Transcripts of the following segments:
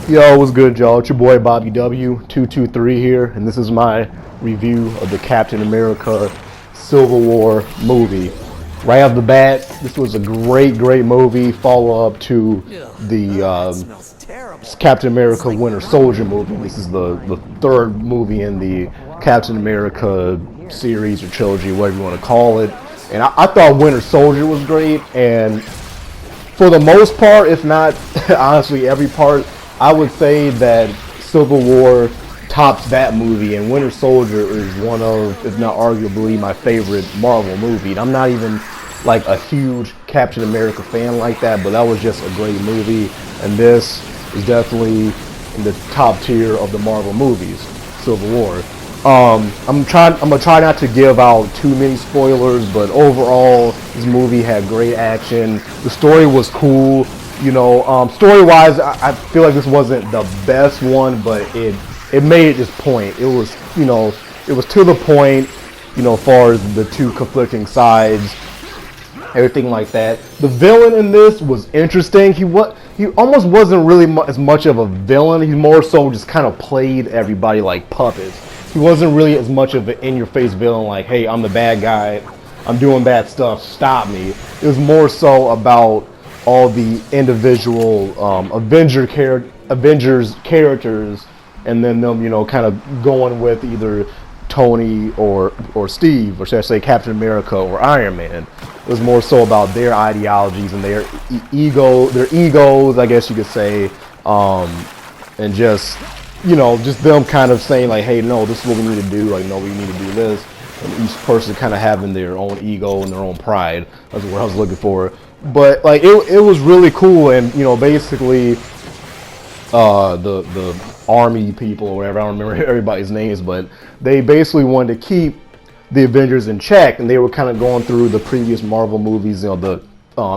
Yo, what's good, y'all? It's your boy Bobby W223 here, and this is my review of the Captain America Civil War movie. Right off the bat, this was a great movie. Follow up to the Captain America Winter Soldier movie. This is the third movie in the Captain America series or trilogy, whatever you want to call it. And I thought Winter Soldier was great, and for the most part, if not honestly every part, I would say that Civil War tops that movie, and Winter Soldier is one of, if not arguably, my favorite Marvel movie. And I'm not even like a huge Captain America fan like that, but that was just a great movie, and this is definitely in the top tier of the Marvel movies, Civil War. I'm gonna try not to give out too many spoilers, but overall, this movie had great action. The story was cool. Story-wise, I feel like this wasn't the best one, but it made its point. It was, it was to the point, as far as the two conflicting sides, everything like that. The villain in this was interesting. He almost wasn't really as much of a villain. He more so just kind of played everybody like puppets. He wasn't really as much of an in-your-face villain, like, hey, I'm the bad guy, I'm doing bad stuff, stop me. It was more so about all the individual Avengers characters, and then them, kind of going with either Tony or Steve, or should I say Captain America or Iron Man. It was more so about their ideologies and their egos, I guess you could say, and just them kind of saying like, hey, no, this is what we need to do. Like, no, we need to do this. And each person kind of having their own ego and their own pride. That's what I was looking for. But like, it was really cool, and basically, the army people or whatever, I don't remember everybody's names, but they basically wanted to keep the Avengers in check, and they were kind of going through the previous Marvel movies, the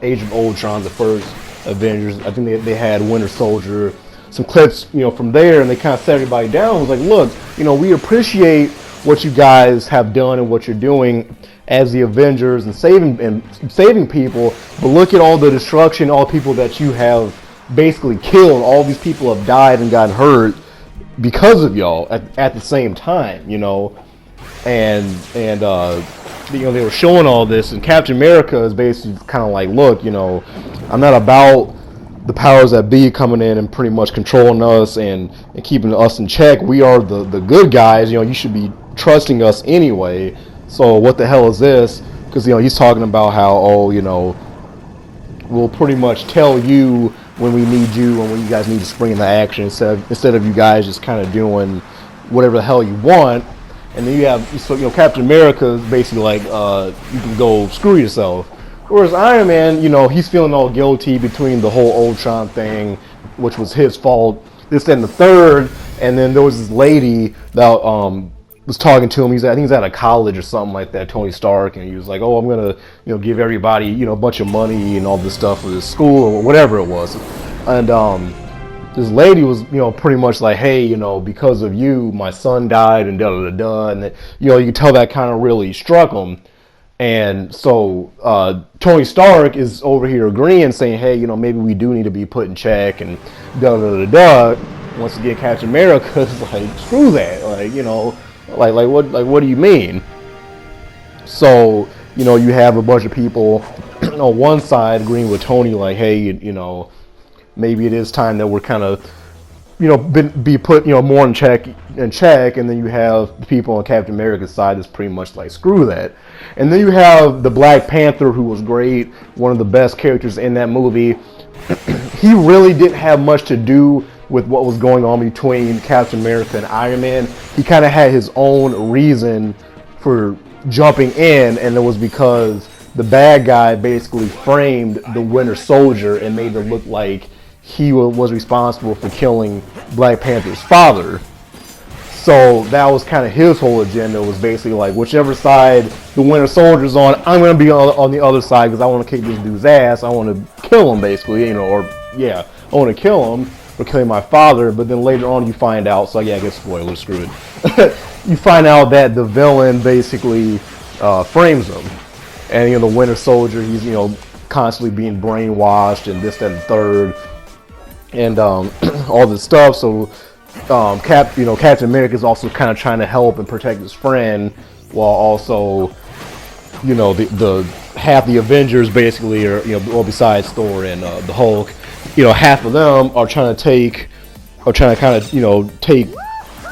Age of Ultron, the first Avengers. I think they had Winter Soldier, some clips, from there, and they kind of set everybody down. It was like, look, we appreciate what you guys have done and what you're doing as the Avengers and saving people, but look at all the destruction, all the people that you have basically killed. All these people have died and gotten hurt because of y'all at the same time, and they were showing all this, and Captain America is basically kind of like, look, I'm not about the powers that be coming in and pretty much controlling us and keeping us in check. We are the good guys. You should be trusting us anyway. So what the hell is this? Because he's talking about how, we'll pretty much tell you when we need you and when you guys need to spring into action, instead of you guys just kind of doing whatever the hell you want. And then you have, Captain America is basically like, you can go screw yourself. Whereas Iron Man, he's feeling all guilty between the whole Ultron thing, which was his fault, this and the third. And then there was this lady that was talking to him. I think he's at a college or something like that, Tony Stark, and he was like, oh, I'm gonna give everybody a bunch of money and all this stuff for this school or whatever it was. And this lady was pretty much like, hey, because of you my son died and da da da da. And you could tell that kind of really struck him. And so Tony Stark is over here agreeing, saying, hey, maybe we do need to be put in check and da da da da. Once again, Captain America is like, screw that, what do you mean? So you have a bunch of people on one side agreeing with Tony, like, hey, maybe it is time that we're kind of be put more in check, and then you have the people on Captain America's side that's pretty much like, screw that. And then you have the Black Panther, who was great, one of the best characters in that movie. He really didn't have much to do with what was going on between Captain America and Iron Man. He kind of had his own reason for jumping in, and it was because the bad guy basically framed the Winter Soldier and made it look like he was responsible for killing Black Panther's father. So that was kind of his whole agenda, was basically like, whichever side the Winter Soldier's on, I'm going to be on the other side because I want to kick this dude's ass. I want to kill him, basically, I want to kill him for killing my father. But then later on you find out, so yeah, I guess spoilers, screw it. You find out that the villain basically frames him. And, the Winter Soldier, he's, constantly being brainwashed and this, that, and the third. and all this stuff. So Captain America is also kind of trying to help and protect his friend, while also the half the Avengers basically are well, besides Thor and the Hulk, half of them are trying to kind of take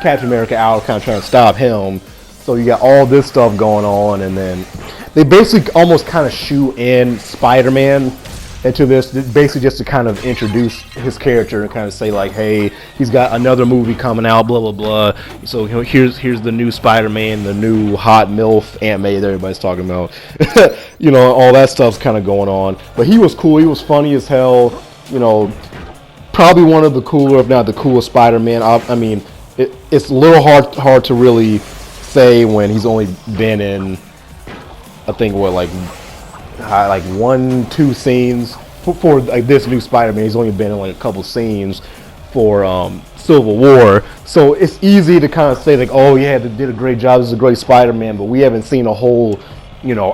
Captain America out, kind of trying to stop him. So you got all this stuff going on, and then they basically almost kind of shoe in Spider-Man into this, basically just to kind of introduce his character and kind of say like, hey, he's got another movie coming out, blah blah blah. So here's the new Spider-Man, the new hot MILF Aunt May that everybody's talking about. All that stuff's kind of going on. But he was cool. He was funny as hell. Probably one of the cooler, if not the coolest Spider-Man. I mean, it's a little hard to really say when he's only been in, I think what like 1-2 scenes for like this new Spider-Man. He's only been in like a couple scenes for Civil War, so it's easy to kind of say like, oh yeah, they did a great job, this is a great Spider-Man, but we haven't seen a whole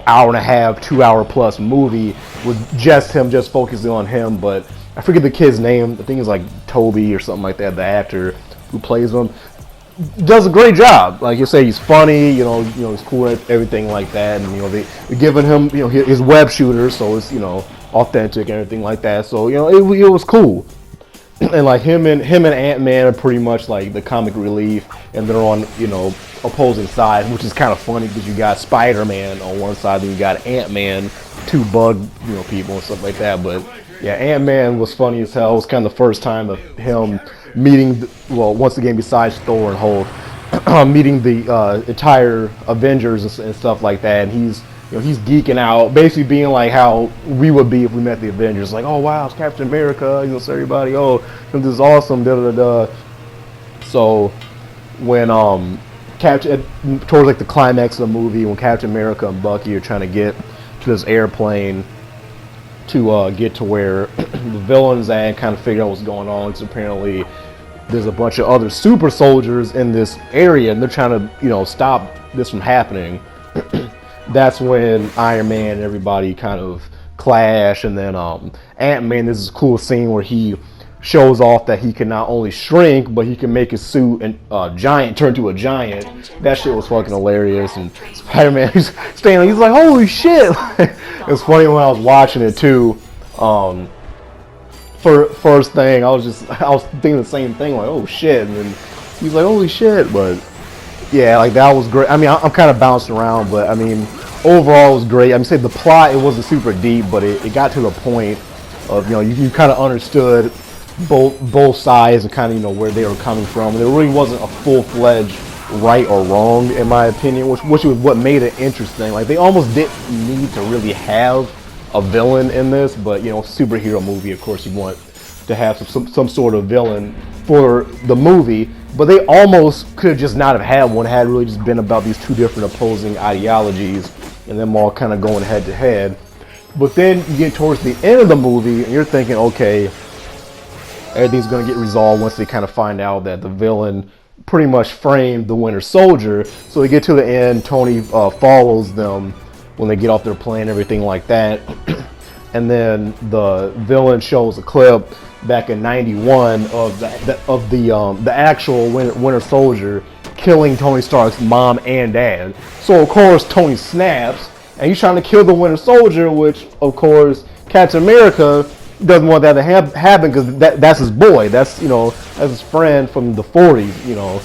hour and a half, 2 hour plus movie with just him, just focusing on him. But I forget the kid's name. I think it's like Toby or something like that, the actor who plays him. Does a great job. Like you say, he's funny, he's cool at everything like that, and they're giving him, his web shooter, so it's authentic and everything like that. So it was cool. And like him and Ant-Man are pretty much like the comic relief, and they're on opposing sides, which is kind of funny because you got Spider-Man on one side, and you got Ant-Man, two bug people and stuff like that. But yeah, Ant-Man was funny as hell. It was kind of the first time of him meeting, once again, besides Thor and Hulk, meeting the entire Avengers and stuff like that. And he's geeking out, basically being like how we would be if we met the Avengers. Like, oh wow, it's Captain America. So everybody, oh, this is awesome. Da da da. So when towards like the climax of the movie, when Captain America and Bucky are trying to get to this airplane to get to where the villain's at and kind of figure out what's going on, because apparently there's a bunch of other super soldiers in this area and they're trying to stop this from happening. That's when Iron Man and everybody kind of clash, and then Ant-Man, this is a cool scene where he shows off that he can not only shrink, but he can make his suit and giant turn to a giant. That shit was fucking hilarious. And Spider-Man, he's standing, he's like, holy shit. It was funny when I was watching it too. First thing, I was thinking the same thing, like, oh shit, and then he's like, holy shit. But yeah, like that was great. I mean, I'm kind of bouncing around, but I mean, overall it was great. I mean, say the plot, it wasn't super deep, but it got to the point of you kind of understood both sides and kind of where they were coming from. And there really wasn't a full-fledged right or wrong, in my opinion, which was what made it interesting. Like they almost didn't need to really have a villain in this, but superhero movie, of course, you want to have some sort of villain for the movie. But they almost could have just not have had one, had really just been about these two different opposing ideologies and them all kind of going head to head. But then you get towards the end of the movie and you're thinking, okay, everything's going to get resolved once they kind of find out that the villain pretty much framed the Winter Soldier. So they get to the end, Tony follows them when they get off their plane, everything like that. And then the villain shows a clip back in '91 of the actual Winter Soldier killing Tony Stark's mom and dad. So of course Tony snaps and he's trying to kill the Winter Soldier, which of course Captain America doesn't want that to happen because that's his boy. That's that's his friend from the '40s.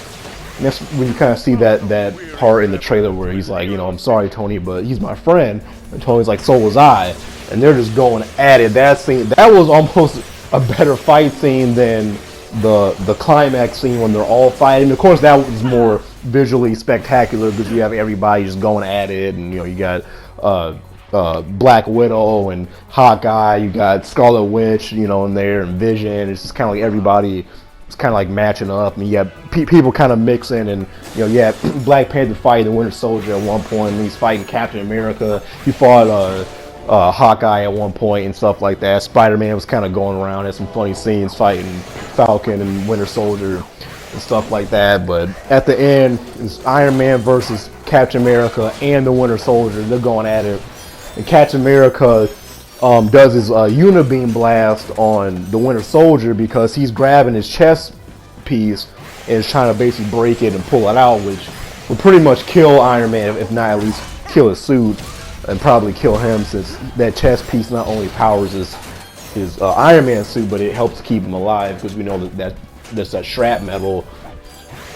And that's when you kind of see that part in the trailer where he's like, I'm sorry, Tony, but he's my friend. And Tony's like, so was I. And they're just going at it. That scene, that was almost a better fight scene than the climax scene when they're all fighting. Of course, that was more visually spectacular because you have everybody just going at it, and you got Black Widow and Hawkeye. You got Scarlet Witch, in there, and Vision. It's just kind of like everybody. It's kind of like matching up, and you have people kind of mixing, and you have Black Panther fighting the Winter Soldier at one point, and he's fighting Captain America. He fought Hawkeye at one point and stuff like that. Spider-Man was kind of going around, had some funny scenes fighting Falcon and Winter Soldier and stuff like that. But at the end, it's Iron Man versus Captain America and the Winter Soldier. They're going at it, and Captain America does his unibeam blast on the Winter Soldier because he's grabbing his chest piece and is trying to basically break it and pull it out, which will pretty much kill Iron Man, if not at least kill his suit, and probably kill him, since that chest piece not only powers his Iron Man suit, but it helps keep him alive, because we know that there's that shrapnel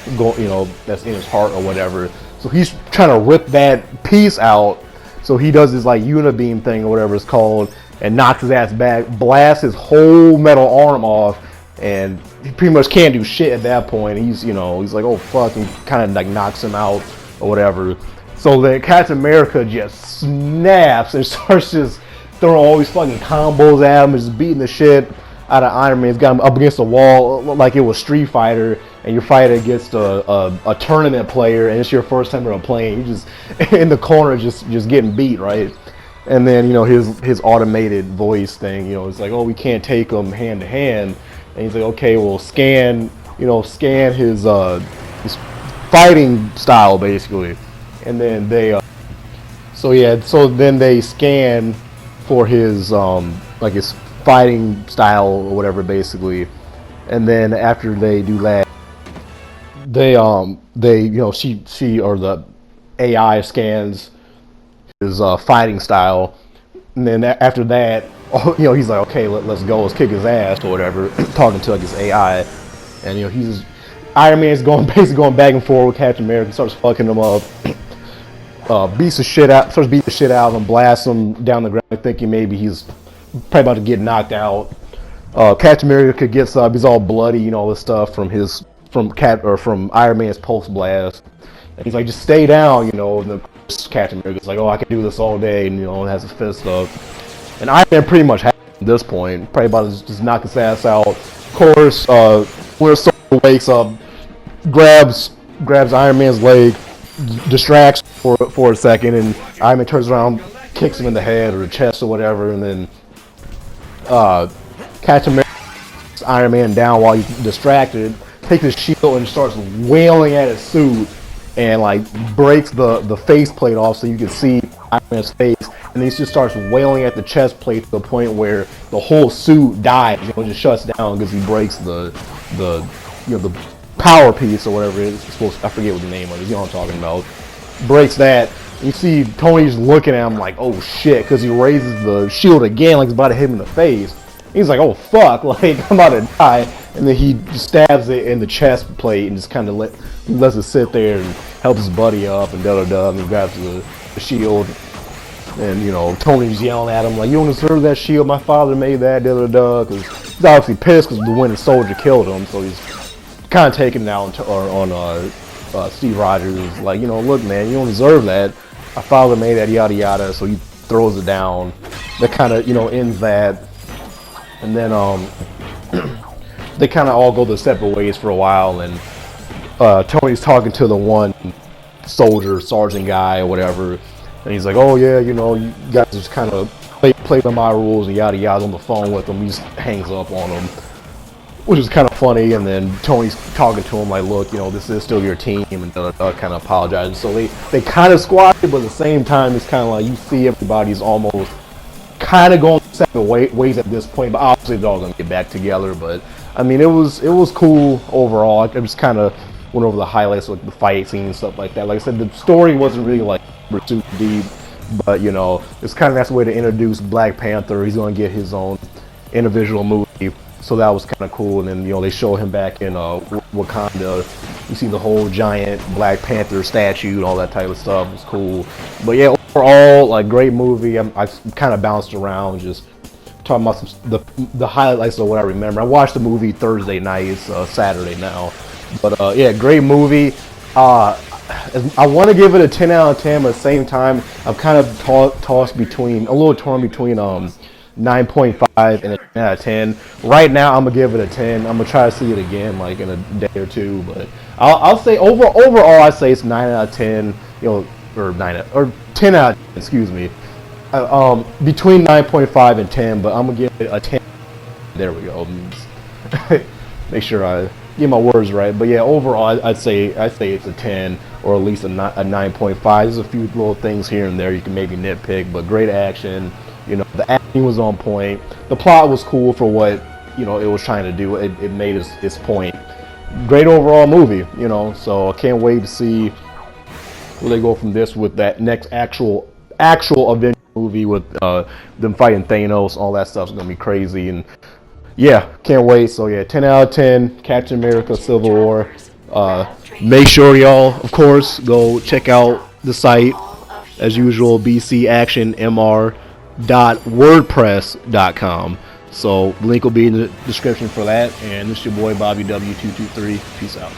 that's in his heart or whatever. So he's trying to rip that piece out. So he does this like unibeam thing or whatever it's called, and knocks his ass back, blasts his whole metal arm off, and he pretty much can't do shit at that point. He's like, oh fuck, and kind of like knocks him out or whatever. So then Captain America just snaps and starts just throwing all these fucking combos at him, just beating the shit out of Iron Man. He's got him up against the wall like it was Street Fighter, and you're fighting against a tournament player, and it's your first time ever playing. You're just in the corner, just getting beat, right? And then his automated voice thing, it's like, oh, we can't take him hand to hand, and he's like, okay, well, scan his fighting style basically, and then so then they scan for his like his fighting style or whatever basically, and then after they do that, she or the AI scans his fighting style, and then after that, he's like, okay, let's go, let's kick his ass or whatever, talking to like his AI, and Iron Man's basically going back and forth with Captain America, starts fucking him up, beats the shit out of him, blasts him down the ground, thinking maybe he's probably about to get knocked out. Captain America gets up, he's all bloody, all this stuff from Iron Man's pulse blast. And he's like, just stay down, and the Captain America's like, oh, I can do this all day, and has his fist up. And Iron Man pretty much has at this point, probably about to just knock his ass out. Of course, Winter Soldier wakes up, grabs Iron Man's leg, distracts for a second, and Iron Man turns around, kicks him in the head or the chest or whatever, and then Captain America takes Iron Man down while he's distracted, takes his shield and starts wailing at his suit, and like breaks the faceplate off so you can see Iron Man's face, and he just starts wailing at the chest plate to the point where the whole suit dies, just shuts down because he breaks the power piece or whatever it is supposed to, I forget what the name of it is, what I'm talking about. Breaks that. You see Tony's looking at him like, oh shit, because he raises the shield again like he's about to hit him in the face. He's like, oh fuck, like I'm about to die. And then he just stabs it in the chest plate and just kind of lets it sit there and helps his buddy up and and he grabs the shield. And Tony's yelling at him like, you don't deserve that shield, my father made that, because he's obviously pissed because the Winter Soldier killed him, so he's kind of taking it out on Steve Rogers, like, look man, you don't deserve that, my father made that, yada yada. So he throws it down. That kind of ends that, and then they kind of all go their separate ways for a while, and Tony's talking to the one soldier, sergeant guy or whatever, and he's like, oh yeah, you guys just kind of play by my rules and yada yada on the phone with him. He just hangs up on him, which is kind of funny. And then Tony's talking to him like, look, this is still your team, and kind of apologizing. So they kind of squash it, but at the same time, it's kind of like you see everybody's almost kind of going separate ways at this point, but obviously they're all going to get back together. But I mean, it was cool overall. I just kind of went over the highlights, like the fight scene and stuff like that. Like I said, the story wasn't really like super deep, but it's kind of that's the way to introduce Black Panther. He's going to get his own individual movie. So that was kind of cool, and then they show him back in Wakanda. You see the whole giant Black Panther statue and all that type of stuff. It was cool, but yeah, overall, like, great movie. I kind of bounced around, just talking about the highlights of what I remember. I watched the movie Thursday night. It's Saturday now, but yeah, great movie. I want to give it a 10 out of 10, but at the same time, I'm kind of tossed between, a little torn between 9.5 and a 10 out of 10. Right now, I'm gonna give it a 10. I'm gonna try to see it again, like in a day or two. But I'll say overall, I say it's 9 out of 10. Or 10 out. Excuse me. Between 9.5 and 10, but I'm gonna give it a 10. There we go. Make sure I get my words right. But yeah, overall, I'd say it's a 10 or at least a 9.5. There's a few little things here and there you can maybe nitpick, but great action. You know, the acting was on point. The plot was cool for what, you know, it was trying to do. It made its point. Great overall movie, you know. So I can't wait to see where they go from this with that next actual Avengers movie with them fighting Thanos. All that stuff's gonna be crazy, and yeah, can't wait. So yeah, 10 out of 10. Captain America: Civil War. Make sure y'all, of course, go check out the site as usual, bcactionmr.wordpress.com. So the link will be in the description for that. And this is your boy Bobby W223. Peace out.